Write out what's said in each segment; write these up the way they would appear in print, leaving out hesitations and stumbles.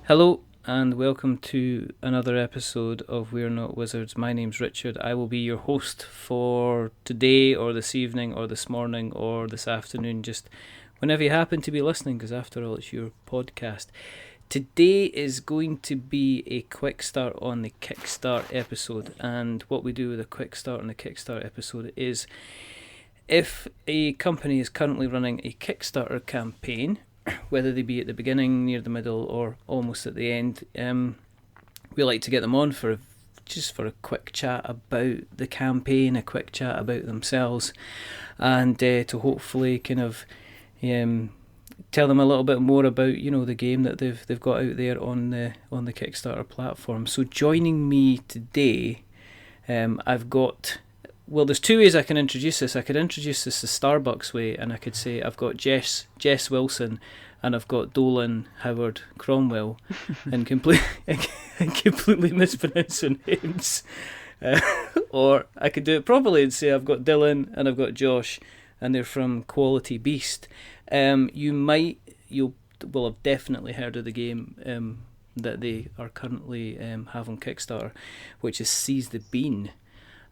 Hello and welcome to another episode of We're Not Wizards. My name's Richard. I will be your host for today or this evening or this morning or this afternoon, just whenever you happen to be listening, because after all it's your podcast. Today is going to be a quick start on the Kickstart episode, and what we do with a quick start on the Kickstart episode is if a company is currently running a Kickstarter campaign, whether they be at the beginning, near the middle, or almost at the end, we like to get them on for a quick chat about the campaign, a quick chat about themselves, and to hopefully kind of tell them a little bit more about the game that they've got out there on the Kickstarter platform. So joining me today, I've got. Well, there's two ways I can introduce this. I could introduce this the Starbucks way, and I could say I've got Jess Wilson, and I've got Dolan Howard Cromwell, and completely mispronounce their names. Or I could do it properly and say I've got Dylan and I've got Josh, and they're from Quality Beast. You'll have definitely heard of the game that they are currently have on Kickstarter, which is Seize the Bean.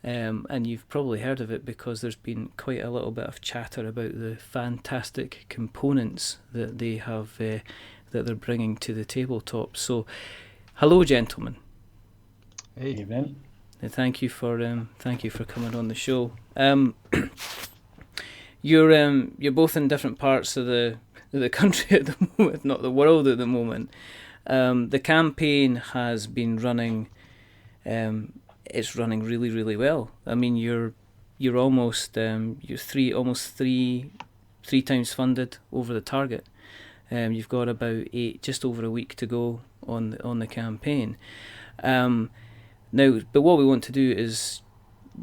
And you've probably heard of it because there's been quite a little bit of chatter about the fantastic components that they have that they're bringing to the tabletop. So, hello, gentlemen. Hey, evening. Thank you for coming on the show. You're both in different parts of the country at the moment, not the world at the moment. The campaign has been running. It's running really, really well. I mean, you're almost three times funded over the target. You've got about just over a week to go on the campaign. Now, but what we want to do is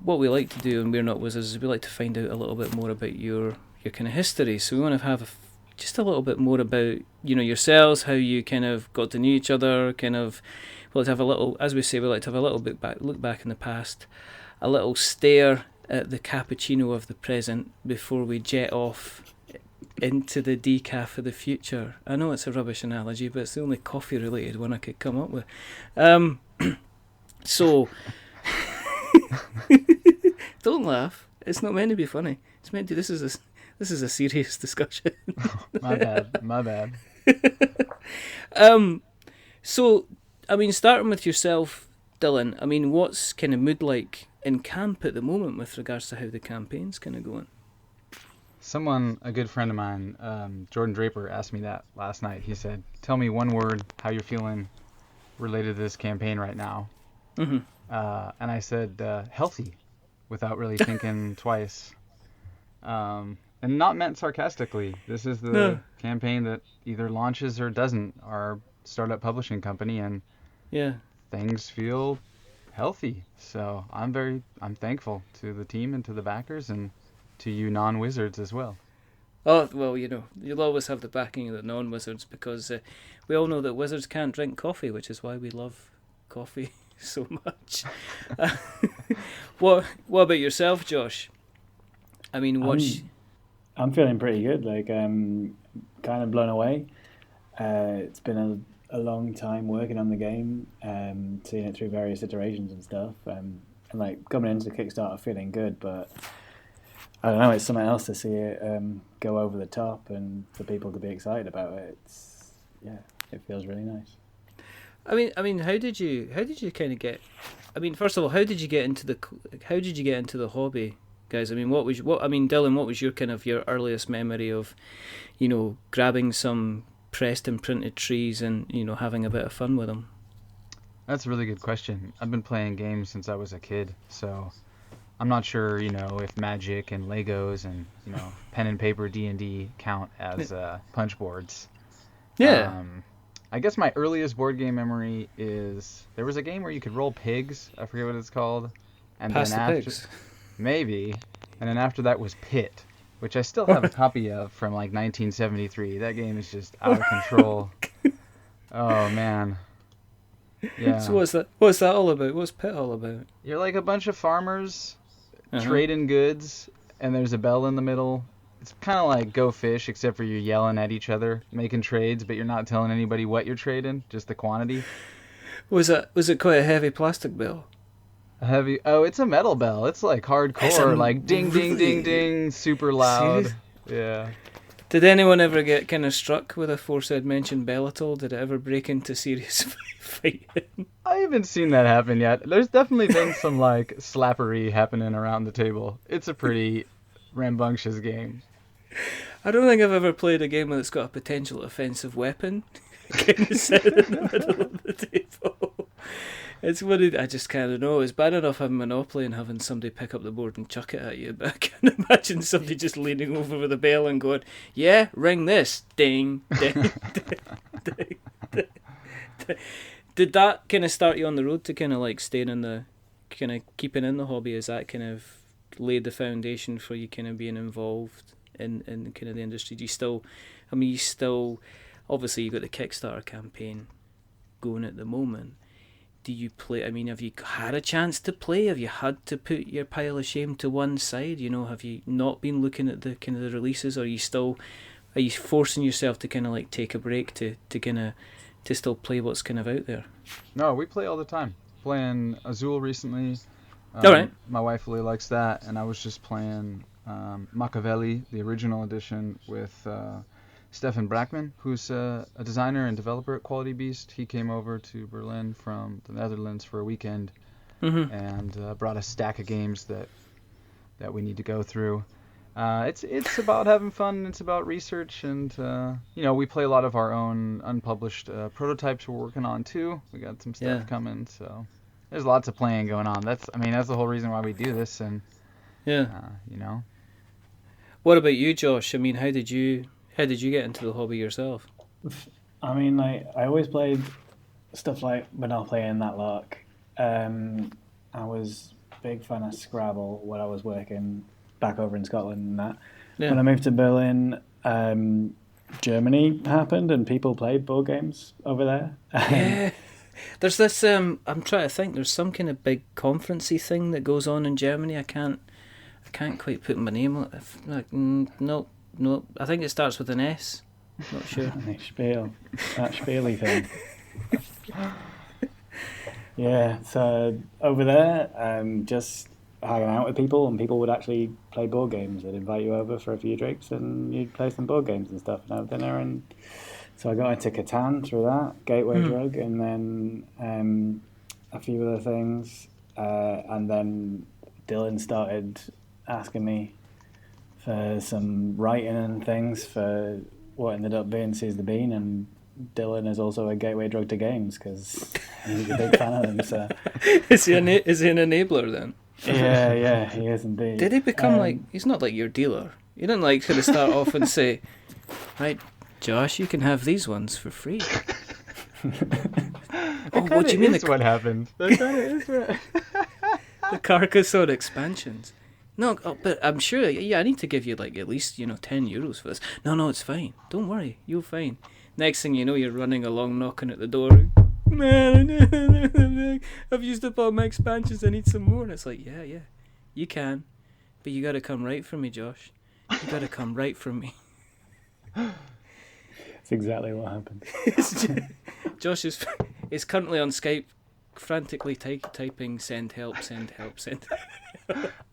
what we like to do, and We're Not Wizards, is we like to find out a little bit more about your kind of history. So we want to have just a little bit more about yourselves, how you kind of got to know each other, kind of. We like to have a little, as we say, we like to have a little bit look back in the past, a little stare at the cappuccino of the present before we jet off into the decaf of the future. I know it's a rubbish analogy, but it's the only coffee-related one I could come up with. So, don't laugh. It's not meant to be funny. It's meant to. This is a serious discussion. My bad. So. I mean, starting with yourself, Dylan, I mean, what's kind of mood like in camp at the moment with regards to how the campaign's kind of going? A good friend of mine, Jordan Draper, asked me that last night. He said, tell me one word, how you're feeling related to this campaign right now. Mm-hmm. And I said, healthy, without really thinking twice. And not meant sarcastically. This is the campaign that either launches or doesn't. Our startup publishing company, and things feel healthy. So I'm thankful to the team and to the backers and to you non-wizards as well. Oh, well, you'll always have the backing of the non-wizards because we all know that wizards can't drink coffee, which is why we love coffee so much. What about yourself, Josh? I mean, I'm feeling pretty good. Like, kind of blown away. It's been a long time working on the game, seeing it through various iterations and stuff, and like coming into the Kickstarter feeling good, but I don't know, it's something else to see it go over the top and for people to be excited about it. It feels really nice. I mean, how did you kind of get? I mean, first of all, how did you get into the hobby, guys? I mean, Dylan, what was your earliest memory of, grabbing some pressed and printed trees and having a bit of fun with them? That's a really good question. I've been playing games since I was a kid, so I'm not sure if Magic and Legos and pen and paper D&D count as punch boards. I guess my earliest board game memory is there was a game where you could roll pigs. I forget what it's called. And Pass then the after pigs. Maybe, and then after that was Pit, which I still have a copy of from like 1973. That game is just out of control. Oh man. Yeah. So what's that all about? What's Pit all about? You're like a bunch of farmers trading goods, and there's a bell in the middle it's kind of like Go Fish, except for you're yelling at each other, making trades, but you're not telling anybody what you're trading, just the quantity. Was it quite a heavy plastic bell? It's a metal bell. It's like hardcore, like ding, ding, ding, ding, super loud. Serious? Yeah. Did anyone ever get kind of struck with a aforesaid mentioned bell at all? Did it ever break into serious fighting? I haven't seen that happen yet. There's definitely been some like slappery happening around the table. It's a pretty rambunctious game. I don't think I've ever played a game that's got a potential offensive weapon kind of set in the middle of the table. It's what I just kind of know. It's bad enough having Monopoly and having somebody pick up the board and chuck it at you, but I can't imagine somebody just leaning over with a bell and going, "Yeah, ring this, ding, ding, ding, ding, ding, ding." Did that kind of start you on the road to kind of like staying in the, kind of keeping in the hobby? Is that kind of laid the foundation for you kind of being involved in kind of the industry? Do you still, obviously you've got the Kickstarter campaign going at the moment. Do you play? I mean, have you had a chance to play? Have you had to put your pile of shame to one side? You know, have you not been looking at the kind of the releases? Or are you forcing yourself to kind of like take a break to kind of to still play what's kind of out there? No, we play all the time. Playing Azul recently. All right. My wife really likes that, and I was just playing Machiavelli, the original edition, with Stefan Brackman, who's a designer and developer at Quality Beast. He came over to Berlin from the Netherlands for a weekend and brought a stack of games that we need to go through. It's about having fun. It's about research, and we play a lot of our own unpublished prototypes we're working on too. We got some stuff coming, so there's lots of playing going on. That's the whole reason why we do this, and What about you, Josh? I mean, how did you get into the hobby yourself? I mean, I always played stuff like Monopoly and that lark. I was a big fan of Scrabble when I was working back over in Scotland and that. Yeah. When I moved to Berlin, Germany happened and people played board games over there. Yeah. There's this, I'm trying to think, there's some kind of big conferencey thing that goes on in Germany. I can't quite put my name on it. No, I think it starts with an S. Not sure. Spiel. That Spiely thing. Yeah, so over there, just hanging out with people, and people would actually play board games. They'd invite you over for a few drinks, and you'd play some board games and stuff and have dinner. And so I got into Catan through that, gateway drug, and then a few other things. And then Dylan started asking me for some writing and things for what ended up being Seize the Bean, and Dylan is also a gateway drug to games because he's a big fan of them. So is he an enabler then? Yeah, he is indeed. Did he become he's not like your dealer? You didn't like sort of start off and say, right, Josh, you can have these ones for free. What do you mean? That's what happened. That kind of is what... The Carcassonne expansions. No, but I'm sure, I need to give you like at least, €10 for this. No, it's fine. Don't worry, you're fine. Next thing you know, you're running along, knocking at the door. Man, I've used up all my expansions, I need some more. And it's like, yeah, you can. But you gotta come right for me, Josh. You gotta come right for me. That's exactly what happened. Josh is currently on Skype, frantically typing, send help, send help, send help.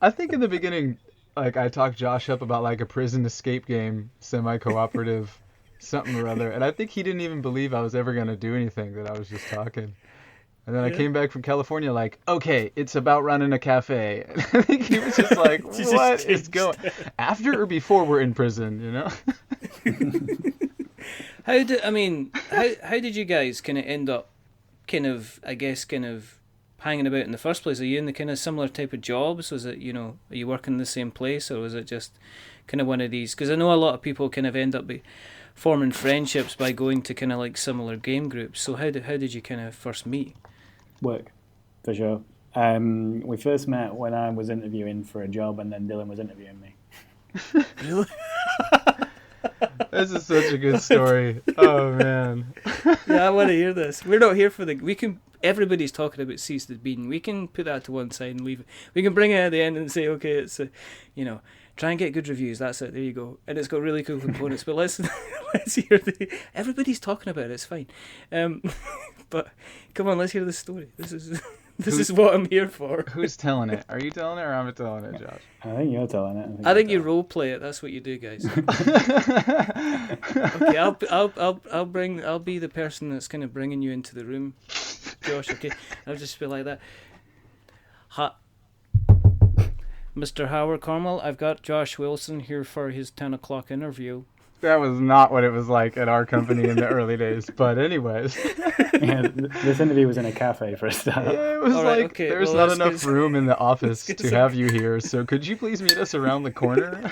I think in the beginning, like, I talked Josh up about like a prison escape game, semi-cooperative, something or other, and I think he didn't even believe I was ever going to do anything, that I was just talking. And then I came back from California like, okay, it's about running a cafe. And I think he was just like, what is going... After or before we're in prison, How did you guys kind of end up hanging about in the first place? Are you in the kind of similar type of jobs? Was it, are you working in the same place, or was it just kind of one of these? Because I know a lot of people kind of end up forming friendships by going to kind of like similar game groups. So how did you kind of first meet? Work, for sure. We first met when I was interviewing for a job, and then Dylan was interviewing me. Really? This is such a good story. Oh man. Yeah, I want to hear this. We're not here for everybody's talking about Seize the Bean. We can put that to one side and leave it. We can bring it at the end and say, okay, it's Try and get good reviews. That's it. There you go. And it's got really cool components. But let's hear everybody's talking about it. It's fine. But come on, let's hear the story. This is what I'm here for. Who's telling it? Are you telling it or I'm telling it, Josh? I think you're telling it. I think you role play it. That's what you do, guys. Okay, I'll be the person that's kind of bringing you into the room, Josh. Okay, I'll just be like that. Mr. Howard Cromwell, I've got Josh Wilson here for his 10 o'clock interview. That was not what it was like at our company in the early days. But anyways. Yeah, this interview was in a cafe for a start. Yeah, it was okay, there's not enough room in the office to have you here. So could you please meet us around the corner?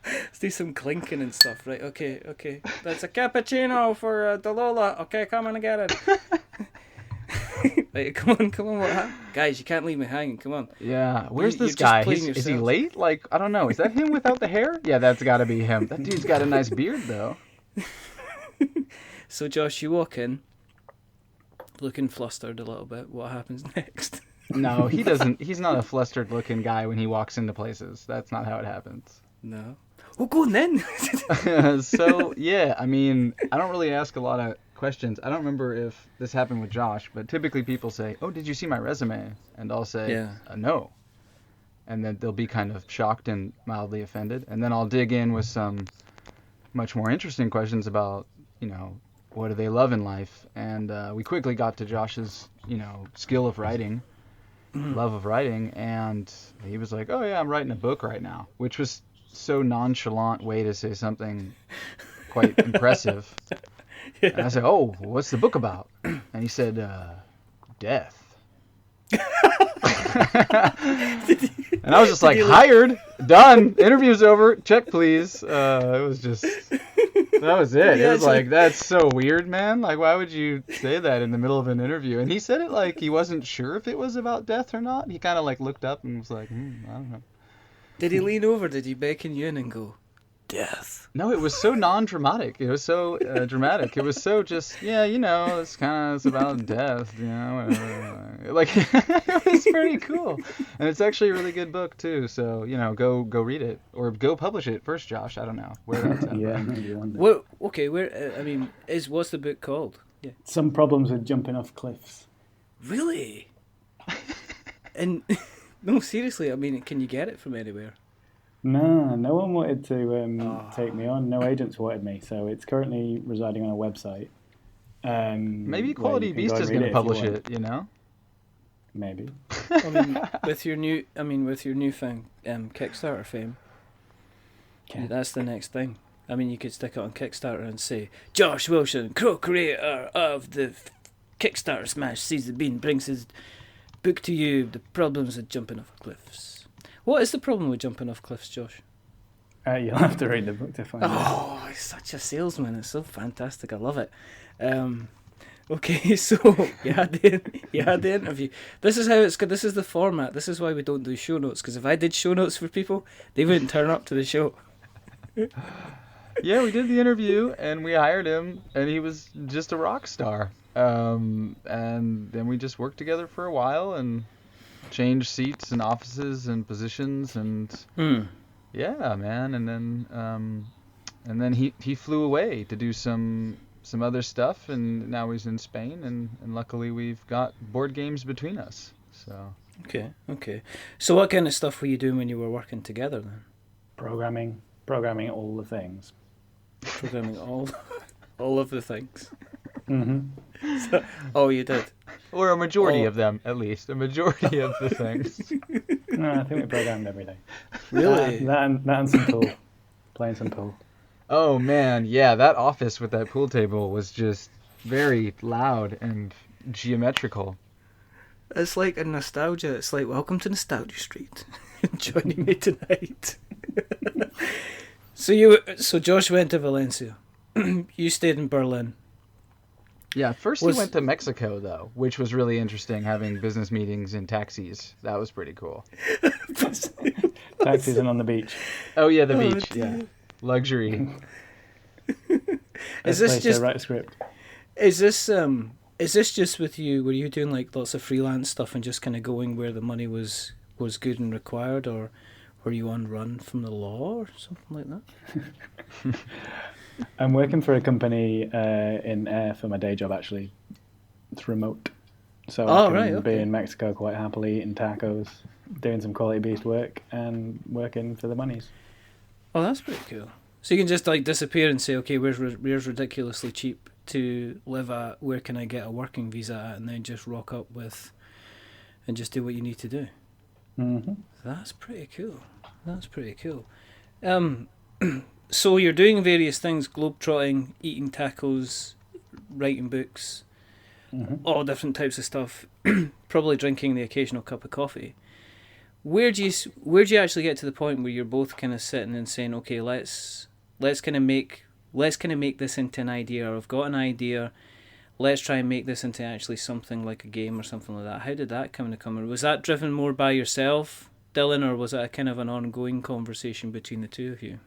Let's do some clinking and stuff, right? Okay. That's a cappuccino for Dalola. Okay, come on and get it. Right, come on, what happened? Guys, you can't leave me hanging, come on. Yeah, where's this guy? Is he late? Like, I don't know, is that him without the hair? Yeah, that's gotta be him. That dude's got a nice beard, though. So, Josh, you walk in, looking flustered a little bit. What happens next? No, he doesn't. He's not a flustered-looking guy when he walks into places. That's not how it happens. No. Oh, go on then. So, yeah, I mean, I don't really ask a lot of questions. I don't remember if this happened with Josh, but typically people say, "Oh, did you see my resume?" And I'll say, "No." And then they'll be kind of shocked and mildly offended. And then I'll dig in with some much more interesting questions about, what do they love in life? And we quickly got to Josh's, skill of writing, love of writing. And he was like, "Oh, yeah, I'm writing a book right now," which was so nonchalant way to say something quite impressive. Yeah. And I said, "Oh, what's the book about?" And he said, "Death." And I was just like, "Hired, done, interview's over, check please." It was just, that was it. It was like, that's so weird, man. Like, why would you say that in the middle of an interview? And he said it like he wasn't sure if it was about death or not. He kind of like looked up and was like, I don't know. Did he lean over? Did he beckon you in and go, "Death"? No, it was so non-dramatic. It was so dramatic. It was so just, it's about death, whatever. Like, it was pretty cool. And it's actually a really good book, too. So, go read it. Or go publish it first, Josh. I don't know where that's at. Yeah, maybe one day. Well, okay, what's the book called? Yeah. Some problems with jumping off cliffs. Really? And, no, seriously, can you get it from anywhere? No one wanted to take me on. No agents wanted me, so it's currently residing on a website. Maybe Quality Beast is going to publish it, Maybe. With your newfound Kickstarter fame, that's the next thing. You could stick it on Kickstarter and say, "Josh Wilson, co-creator of the Kickstarter smash Season Bean, brings his book to you, The Problems of Jumping Off Cliffs." What is the problem with jumping off cliffs, Josh? You'll have to read the book to find out. Oh, he's such a salesman. It's so fantastic. I love it. Okay, so you had the interview. This is how it's good. This is the format. This is why we don't do show notes, because if I did show notes for people, they wouldn't turn up to the show. Yeah, we did the interview, and we hired him, and he was just a rock star. And then we just worked together for a while, and changed seats and offices and positions, and yeah, man. And then he flew away to do some other stuff, and now he's in Spain, and luckily we've got board games between us. So okay. So what kind of stuff were you doing when you were working together then? Programming all the things. Programming all of the things. Mm-hmm. So, you did. Or a majority of them, at least. A majority of the things. No, I think we programmed everything. Really? That and some pool. Playing some pool. Oh, man. Yeah, that office with that pool table was just very loud and geometrical. It's like a nostalgia. It's like, welcome to Nostalgia Street. Joining me tonight. So Josh went to Valencia. You stayed in Berlin. Yeah, first he went to Mexico, though, which was really interesting, having business meetings in taxis. That was pretty cool. Taxis and on the beach. Oh, yeah, the beach, yeah. Luxury. Is this just... write a script. Is this just with you, were you doing like lots of freelance stuff and just kind of going where the money was good and required, or Were you on run from the law or something like that? I'm working for a company in air for my day job, actually. It's remote. So I can be in Mexico quite happily eating tacos, doing some quality beast work, and working for the monies. Oh, that's pretty cool. So you can just like disappear and say, okay, where's ridiculously cheap to live at? Where can I get a working visa at? And then just rock up with and just do what you need to do. Mm-hmm. That's pretty cool. That's pretty cool. So you're doing various things, globetrotting, eating tacos, writing books, all different types of stuff, probably drinking the occasional cup of coffee. Where do you actually get to the point where you're both kind of sitting and saying, okay, let's kind of make this into an idea, or I've got an idea, let's try and make this into actually something like a game or something like that. How did that come to come? Was that driven more by yourself, Dylan, or was it a kind of an ongoing conversation between the two of you?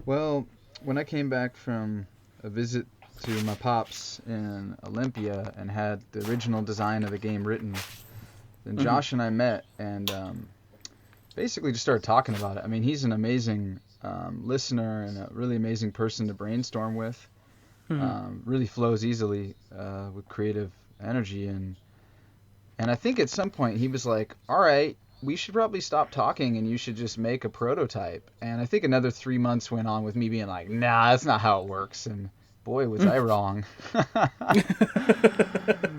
Well, when I came back from a visit to my pops in Olympia and had the original design of the game written, then Josh and I met and basically just started talking about it. I mean, he's an amazing listener and a really amazing person to brainstorm with. Really flows easily with creative energy, and I think at some point he was like, all right, we should probably stop talking and you should just make a prototype. And I think another 3 months went on with me being like, nah, that's not how it works. And boy, was I wrong.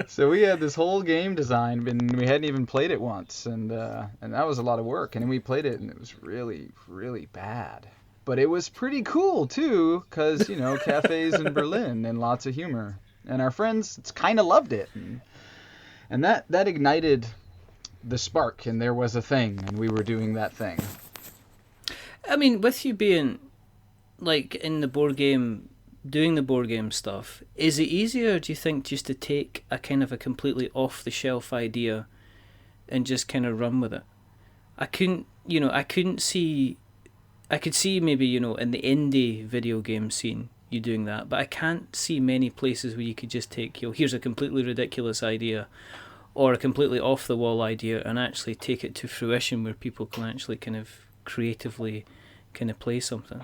So we had this whole game designed, and we hadn't even played it once, and that was a lot of work. And then we played it, and it was really, really bad. But it was pretty cool too, because cafes in Berlin and lots of humor, and our friends kind of loved it, and that ignited the spark, and there was a thing, and we were doing that thing. I mean, with you being like in the board game, doing the board game stuff, is it easier, do you think, just to take a kind of a completely off the shelf idea and just kind of run with it? I could see maybe, in the indie video game scene you doing that, but I can't see many places where you could just take, here's a completely ridiculous idea or a completely off the wall idea and actually take it to fruition where people can actually kind of creatively kind of play something.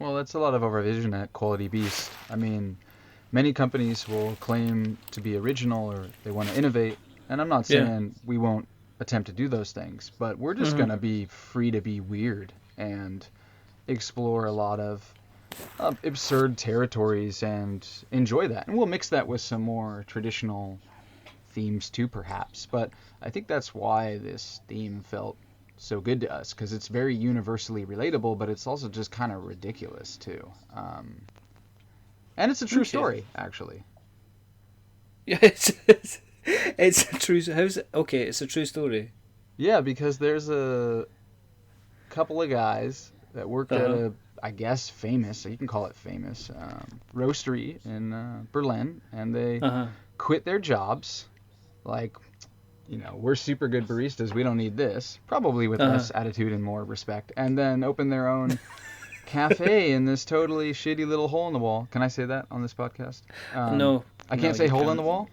Well, that's a lot of our vision at Quality Beast. I mean, many companies will claim to be original or they want to innovate, and I'm not saying we won't attempt to do those things, but we're just going to be free to be weird and explore a lot of absurd territories and enjoy that. And we'll mix that with some more traditional themes too, perhaps. But I think that's why this theme felt so good to us, because it's very universally relatable, but it's also just kind of ridiculous too. And it's a true story, actually. Yeah, it's a true. It's a true story. Yeah, because there's a couple of guys that work at a, I guess, famous, you can call it famous, roastery in Berlin, and they quit their jobs. Like, we're super good baristas, we don't need this. Probably with less attitude and more respect. And then open their own cafe in this totally shitty little hole in the wall. Can I say that on this podcast? No. I can't say hole in the wall?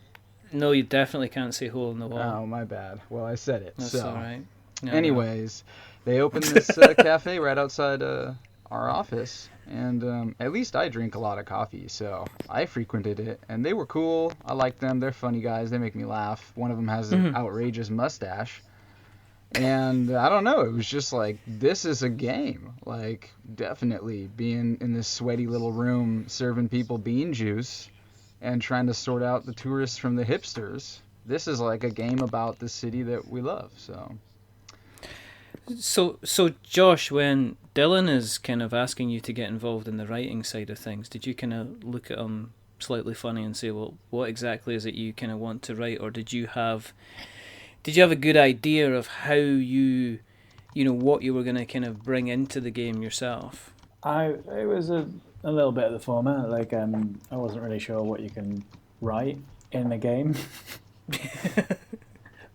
No, you definitely can't say hole in the wall. Oh, my bad. Well, I said it. That's all right. No, anyways, they opened this cafe right outside our office, and at least I drink a lot of coffee, so I frequented it, and they were cool. I like them. They're funny guys. They make me laugh. One of them has an outrageous mustache, and I don't know. It was just like, this is a game. Like, definitely being in this sweaty little room serving people bean juice and trying to sort out the tourists from the hipsters. This is like a game about the city that we love, So Josh, when Dylan is kind of asking you to get involved in the writing side of things, did you kind of look at him slightly funny and say, well, what exactly is it you kind of want to write? Or did you have a good idea of how what you were going to kind of bring into the game yourself? It was a little bit of the former. Like, I wasn't really sure what you can write in a game.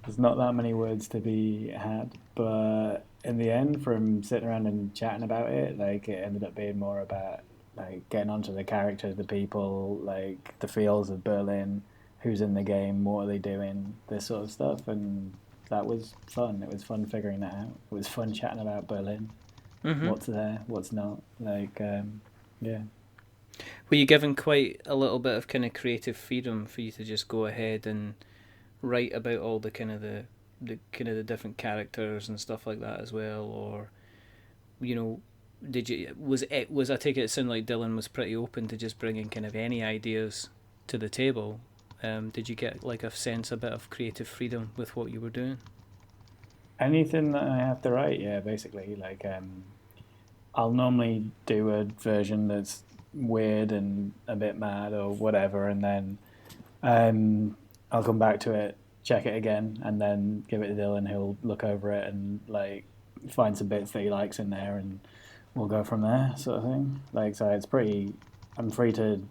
There's not that many words to be had, but in the end, from sitting around and chatting about it, like, it ended up being more about like getting onto the characters, the people, like the feels of Berlin, who's in the game, what are they doing, this sort of stuff, and that was fun. It was fun figuring that out. It was fun chatting about Berlin. What's there, what's not. Yeah. Were you given quite a little bit of kind of creative freedom for you to just go ahead and write about all the kind of the different characters and stuff like that as well, or did you was I take it sounded like Dylan was pretty open to just bringing kind of any ideas to the table. Did you get like a bit of creative freedom with what you were doing? Anything that I have to write, yeah, basically. I'll normally do a version that's weird and a bit mad or whatever, and then I'll come back to it, check it again, and then give it to Dylan. He'll look over it and find some bits that he likes in there, and we'll go from there, sort of thing. So it's pretty. I'm free to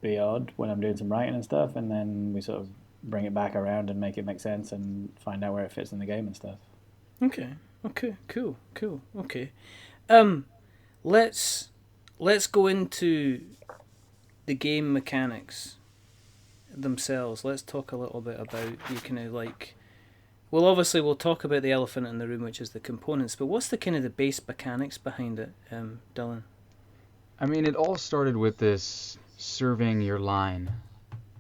be odd when I'm doing some writing and stuff, and then we sort of bring it back around and make it make sense and find out where it fits in the game and stuff. Okay. Cool. Okay. Let's go into the game mechanics themselves. Let's talk a little bit about well, obviously we'll talk about the elephant in the room, which is the components, but what's the base mechanics behind it, Dylan? I mean, it all started with this serving your line,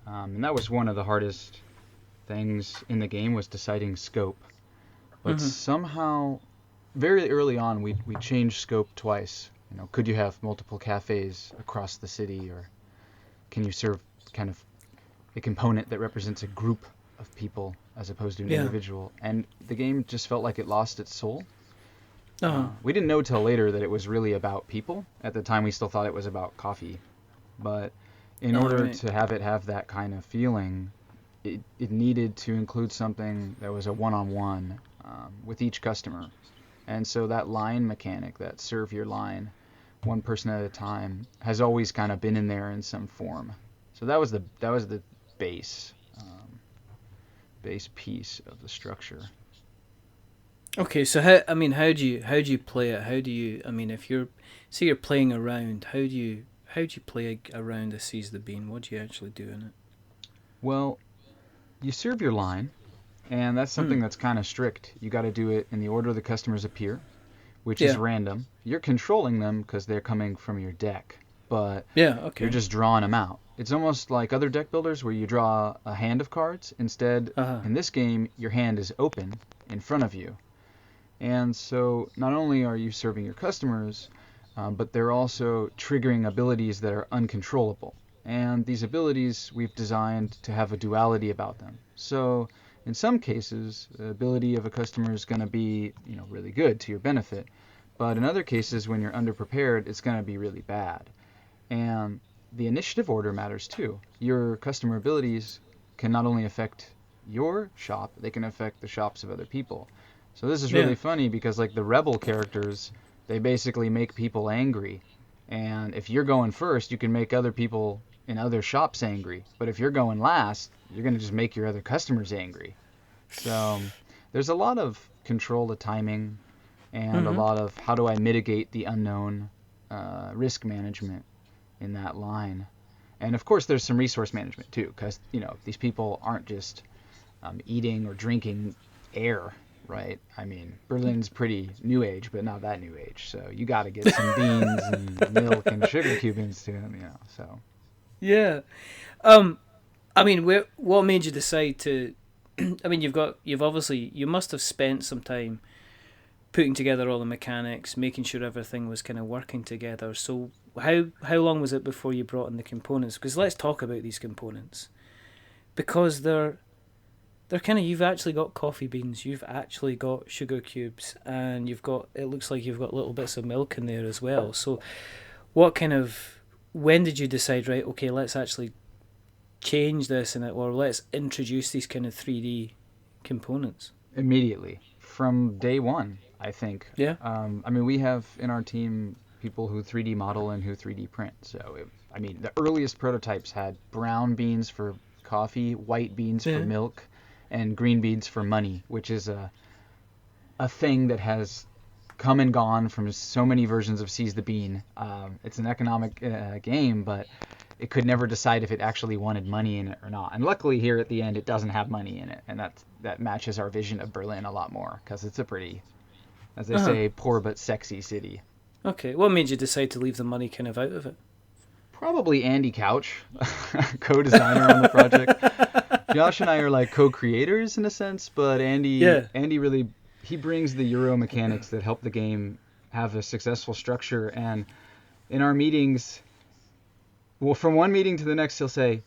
and that was one of the hardest things in the game, was deciding scope. But somehow, very early on, we changed scope twice. Could you have multiple cafes across the city, or can you serve kind of a component that represents a group of people as opposed to an individual? And the game just felt like it lost its soul. We didn't know till later that it was really about people. At the time, we still thought it was about coffee. But in order to have it have that kind of feeling, it needed to include something that was a one-on-one with each customer. And so that line mechanic, that serve your line, one person at a time, has always kind of been in there in some form. So that was the base piece of the structure. Okay, so how do you play it? How do you, if you're playing around, how do you play around a Seize the Bean? What do you actually do in it? Well, you serve your line, and that's something that's kind of strict. You got to do it in the order the customers appear, which is random. You're controlling them because they're coming from your deck, but you're just drawing them out. It's almost like other deck builders where you draw a hand of cards. Instead, in this game, your hand is open in front of you. And so not only are you serving your customers, but they're also triggering abilities that are uncontrollable. And these abilities we've designed to have a duality about them. So in some cases, the ability of a customer is going to be, really good to your benefit. But in other cases, when you're underprepared, it's going to be really bad. And the initiative order matters too. Your customer abilities can not only affect your shop, they can affect the shops of other people. So this is really funny because the rebel characters, they basically make people angry. And if you're going first, you can make other people in other shops angry. But if you're going last, you're going to just make your other customers angry. So there's a lot of control of timing and a lot of how do I mitigate the unknown, risk management in that line. And of course there's some resource management too, because these people aren't just eating or drinking air, right? I mean, Berlin's pretty new age, but not that new age. So you got to get some beans and milk and sugar cubes to them, so. Yeah. What made you decide to, you must have spent some time putting together all the mechanics, making sure everything was kind of working together. So how long was it before you brought in the components? Because let's talk about these components. Because they're kind of, you've actually got coffee beans, you've actually got sugar cubes, and it looks like you've got little bits of milk in there as well. So when did you decide, right, okay, let's actually change this or let's introduce these kind of 3D components? Immediately. From day one, I think. Yeah. We have in our team people who 3D model and who 3D print. So, the earliest prototypes had brown beans for coffee, white beans for milk, and green beans for money, which is a thing that has come and gone from so many versions of Seize the Bean. It's an economic game, but it could never decide if it actually wanted money in it or not. And luckily here at the end, it doesn't have money in it, and that matches our vision of Berlin a lot more, because it's a pretty, as they say, poor but sexy city. Okay, what made you decide to leave the money kind of out of it? Probably Andy Couch, co-designer on the project. Josh and I are like co-creators in a sense, but Andy really, he brings the Euro mechanics that help the game have a successful structure. And in our meetings, well, from one meeting to the next, he'll say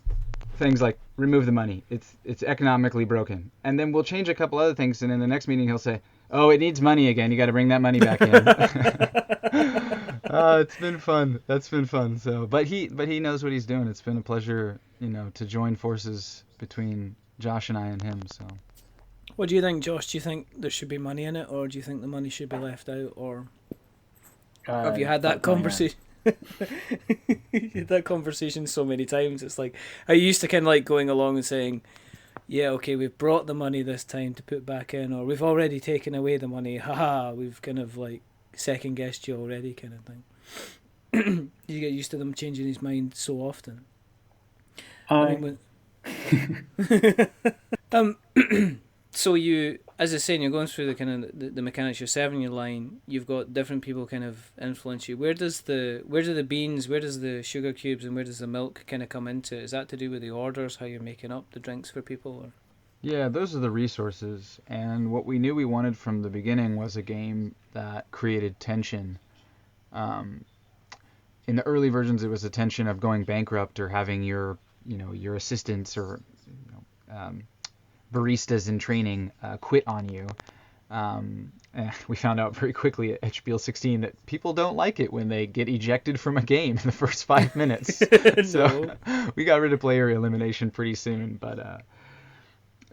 things like, remove the money, it's economically broken. And then we'll change a couple other things, and in the next meeting he'll say, oh, it needs money again, you got to bring that money back in. It's been fun. That's been fun. So, but he knows what he's doing. It's been a pleasure, to join forces between Josh and I and him. So, what do you think, Josh? Do you think there should be money in it, or do you think the money should be left out, or have you had that conversation? You had that conversation so many times. It's like I used to kind of like going along and saying, yeah, okay, we've brought the money this time to put back in, or we've already taken away the money. Haha, we've kind of like second guessed you already, kind of thing. You get used to them changing his mind so often. So you, as I was saying, you're going through the kind of the mechanics. You're serving your line. You've got different people kind of influence you. Where do the beans, where does the sugar cubes, and where does the milk kind of come into? Is that to do with the orders, how you're making up the drinks for people? Or? Yeah, those are the resources. And what we knew we wanted from the beginning was a game that created tension. In the early versions, it was a tension of going bankrupt or having your assistants or baristas in training quit on you. We found out very quickly at Spiel 16 that people don't like it when they get ejected from a game in the first 5 minutes. So we got rid of player elimination pretty soon.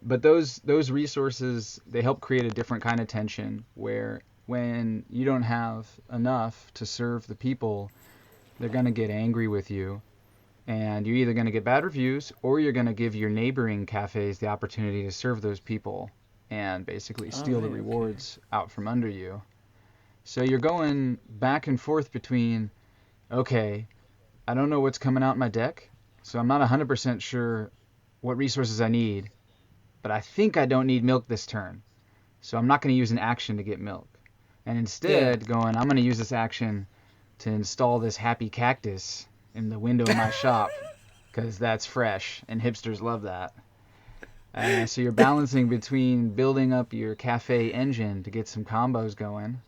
But those resources, they help create a different kind of tension where when you don't have enough to serve the people, they're going to get angry with you. And you're either going to get bad reviews, or you're going to give your neighboring cafes the opportunity to serve those people and basically steal the rewards out from under you. So you're going back and forth between, okay, I don't know what's coming out my deck, so I'm not 100% sure what resources I need, but I think I don't need milk this turn, so I'm not going to use an action to get milk. And instead I'm going to use this action to install this happy cactus in the window of my shop, because that's fresh and hipsters love that. So you're balancing between building up your cafe engine to get some combos going,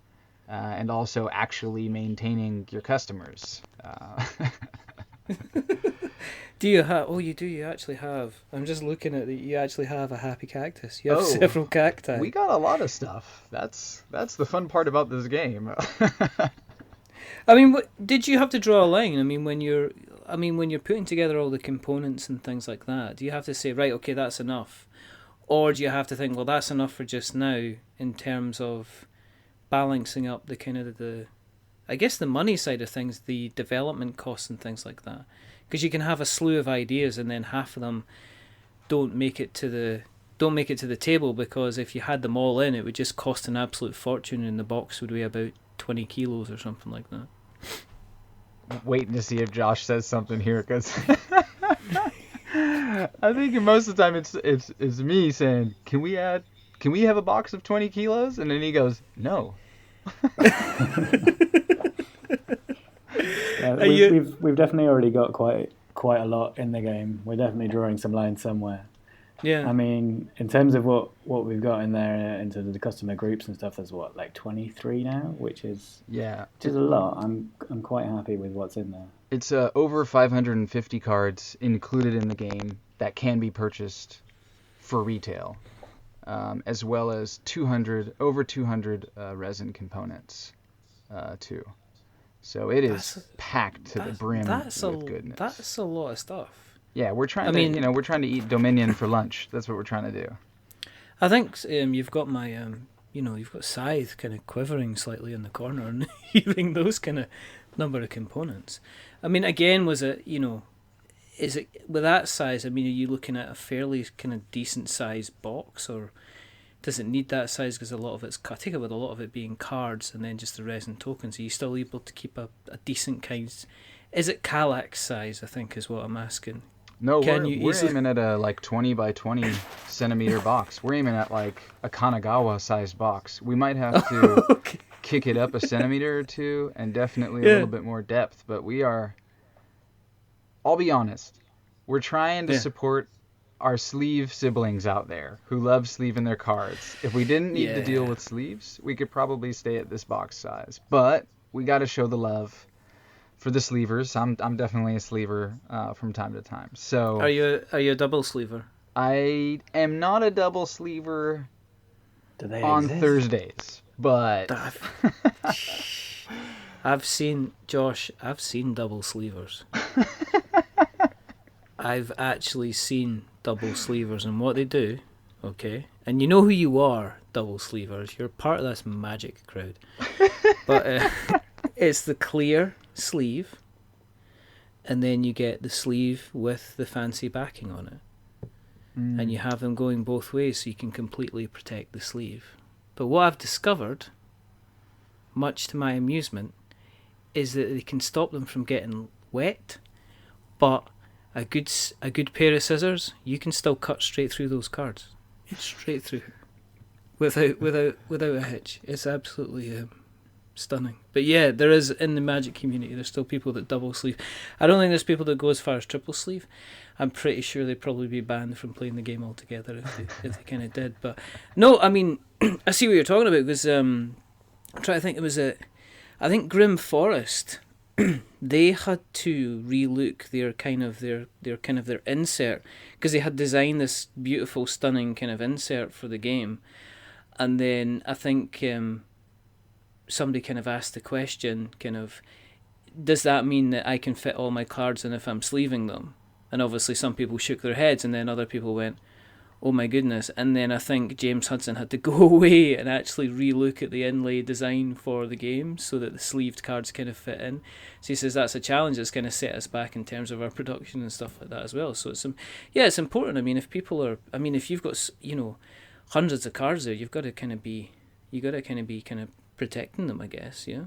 and also actually maintaining your customers. Do you have? Oh, you do. You actually have. I'm just looking at it. You actually have a happy cactus. You have several cacti. We got a lot of stuff. That's the fun part about this game. I mean, did you have to draw a line? I mean, when you're putting together all the components and things like that, do you have to say, right, okay, that's enough? Or do you have to think, well, that's enough for just now, in terms of balancing up the kind of the money side of things, the development costs and things like that? Because you can have a slew of ideas and then half of them don't make it to the table, because if you had them all in, it would just cost an absolute fortune, and the box would weigh about 20 kilos or something like that. Waiting to see if Josh says something here, because I think most of the time it's me saying, can we have a box of 20 kilos? And then he goes, no. We've definitely already got quite a lot in the game. We're definitely drawing some lines somewhere. Yeah. I mean, in terms of what we've got in there into the customer groups and stuff, there's like 23 now, which is a lot. I'm quite happy with what's in there. It's over 550 cards included in the game that can be purchased for retail, as well as over 200 resin components too. So it is packed to the brim with goodness. That's a lot of stuff. Yeah, we're trying to eat Dominion for lunch. That's what we're trying to do. I think you've got my you've got Scythe kind of quivering slightly in the corner and hearing those kind of number of components. I mean, again, is it with that size? I mean, are you looking at a fairly kind of decent sized box, or does it need that size because a lot of it's cut? I take it with a lot of it being cards and then just the resin tokens. Are you still able to keep a decent kind Is it Kallax size, I think is what I'm asking. No, Can we're, you we're easily- aiming at a like 20 by 20 centimeter box. We're aiming at like a Kanagawa sized box. We might have to Okay. kick it up a centimeter or two and definitely a Yeah. little bit more depth, but I'll be honest, we're trying to Yeah. support our sleeve siblings out there who love sleeving their cards. If we didn't need to deal Yeah. with sleeves, we could probably stay at this box size, but we got to show the love for the sleevers. I'm definitely a sleever from time to time. So Are you a double sleever? I am not a double sleever Do they on exist? Thursdays, but I've seen double sleevers. I've actually seen double sleevers and what they do, okay? And you know who you are, double sleevers. You're part of this magic crowd. But it's the clear sleeve, and then you get the sleeve with the fancy backing on it. And you have them going both ways so you can completely protect the sleeve. But what I've discovered, much to my amusement, is that they can stop them from getting wet, but a good pair of scissors, you can still cut straight through those cards. Straight through. Without a hitch. It's absolutely stunning. But yeah, there is, in the Magic community, there's still people that double sleeve. I don't think there's people that go as far as triple sleeve. I'm pretty sure they'd probably be banned from playing the game altogether if they kind of did. But no, I mean, I see what you're talking about, because I'm trying to think, I think Grim Forest, they had to relook their insert, because they had designed this beautiful, stunning kind of insert for the game, and then I think somebody kind of asked the question, kind of, does that mean that I can fit all my cards in if I'm sleeving them? And obviously some people shook their heads, and then other people went, oh my goodness. And then I think James Hudson had to go away and actually relook at the inlay design for the game so that the sleeved cards kind of fit in. So he says that's a challenge that's kind of set us back in terms of our production and stuff like that as well. So it's important. I mean, if you've got, hundreds of cards there, you've got to kind of be protecting them, I guess, yeah?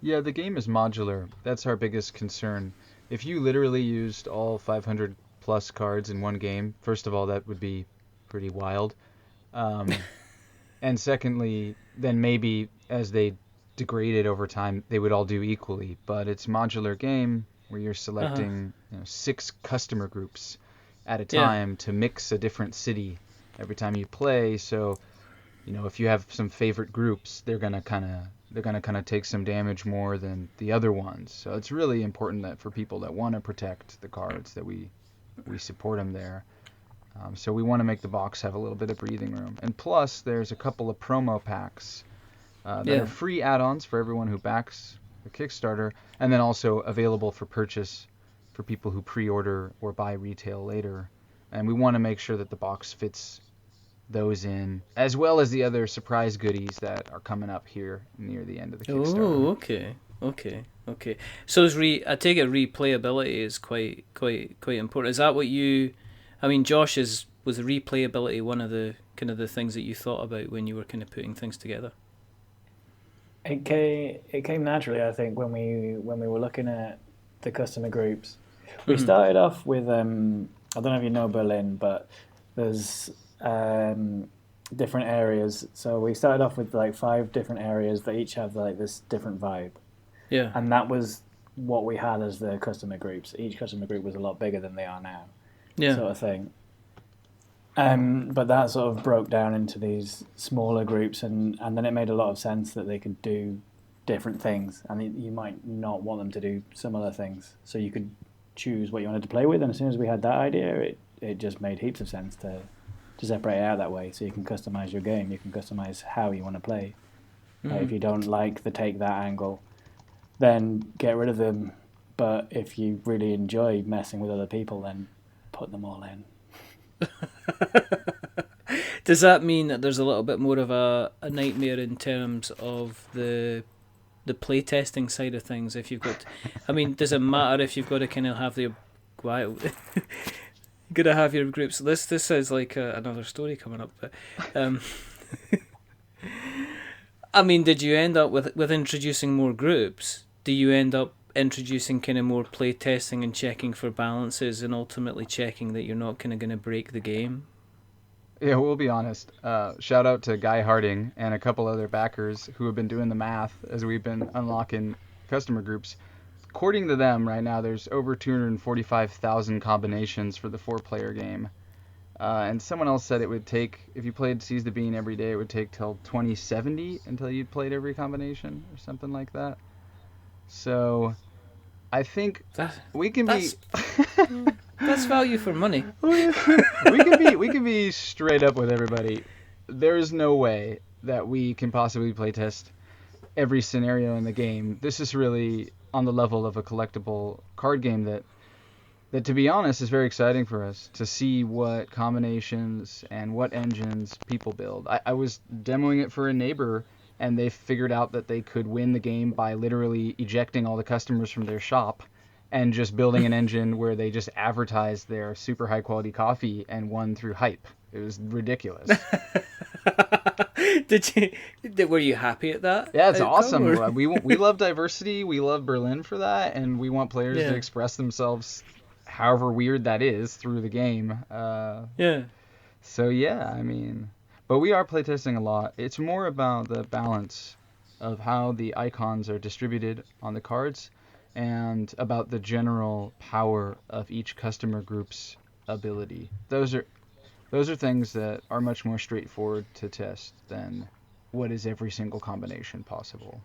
yeah, the game is modular. That's our biggest concern. If you literally used all 500 plus cards in one game, first of all, that would be pretty wild. And secondly, then maybe as they degraded over time, they would all do equally. But it's a modular game where you're selecting 6 customer groups at a time to mix a different city every time you play. So, if you have some favorite groups, they're gonna kind of take some damage more than the other ones. So it's really important that for people that want to protect the cards, that we support them there. So we want to make the box have a little bit of breathing room. And plus, there's a couple of promo packs that are free add-ons for everyone who backs the Kickstarter, and then also available for purchase for people who pre-order or buy retail later. And we want to make sure that the box fits those in, as well as the other surprise goodies that are coming up here near the end of the Kickstarter. Oh, okay. So I take it replayability is quite important. Is that what you? I mean, Josh, was the replayability one of the kind of the things that you thought about when you were kind of putting things together? It came naturally, I think, when we were looking at the customer groups. We started off with I don't know if you know Berlin, but there's different areas. So we started off with like 5 different areas that each have like this different vibe. Yeah. And that was what we had as the customer groups. Each customer group was a lot bigger than they are now. Yeah. Sort of thing. But that sort of broke down into these smaller groups, and then it made a lot of sense that they could do different things. I mean, you might not want them to do some other things, so you could choose what you wanted to play with. And as soon as we had that idea, it just made heaps of sense to separate it out that way, so you can customize your game. You can customize how you want to play. If you don't like the take that angle, then get rid of them. But if you really enjoy messing with other people, then put them all in. Does that mean that there's a little bit more of a nightmare in terms of the playtesting side of things? If you've got, does it matter if you've got to kind of have the got to have your groups? This is like another story coming up. But did you end up with introducing more groups? Do you end up introducing kind of more play testing and checking for balances and ultimately checking that you're not kind of going to break the game? Yeah, we'll be honest. Shout out to Guy Harding and a couple other backers who have been doing the math as we've been unlocking customer groups. According to them, right now there's over 245,000 combinations for the 4-player game. And someone else said it would take, if you played Seize the Bean every day, it would take till 2070 until you'd played every combination or something like that. So I think we can be... That's value for money. we can be straight up with everybody. There is no way that we can possibly playtest every scenario in the game. This is really on the level of a collectible card game that to be honest is very exciting for us to see what combinations and what engines people build. I was demoing it for a neighbor, and they figured out that they could win the game by literally ejecting all the customers from their shop and just building an engine where they just advertised their super high quality coffee and won through hype. It was ridiculous. Were you happy at that? Yeah, it's awesome. We love diversity. We love Berlin for that, and we want players to express themselves however weird that is through the game. So yeah, I mean, but we are playtesting a lot. It's more about the balance of how the icons are distributed on the cards and about the general power of each customer group's ability. Those are things that are much more straightforward to test than what is every single combination possible.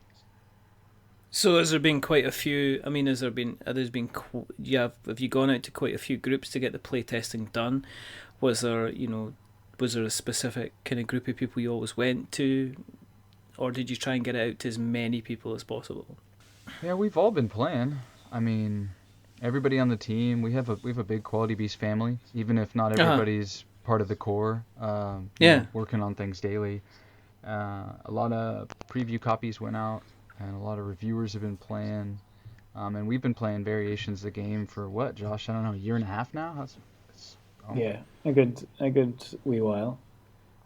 So has there been quite a few? I mean, have you gone out to quite a few groups to get the playtesting done? Was there a specific kind of group of people you always went to, or did you try and get it out to as many people as possible? Yeah, we've all been playing. I mean, everybody on the team. We have a big Quality Beast family, even if not everybody's part of the core. Working on things daily. A lot of preview copies went out, and a lot of reviewers have been playing. And we've been playing variations of the game for what, Josh? I don't know, a year and a half now. Yeah, a good wee while.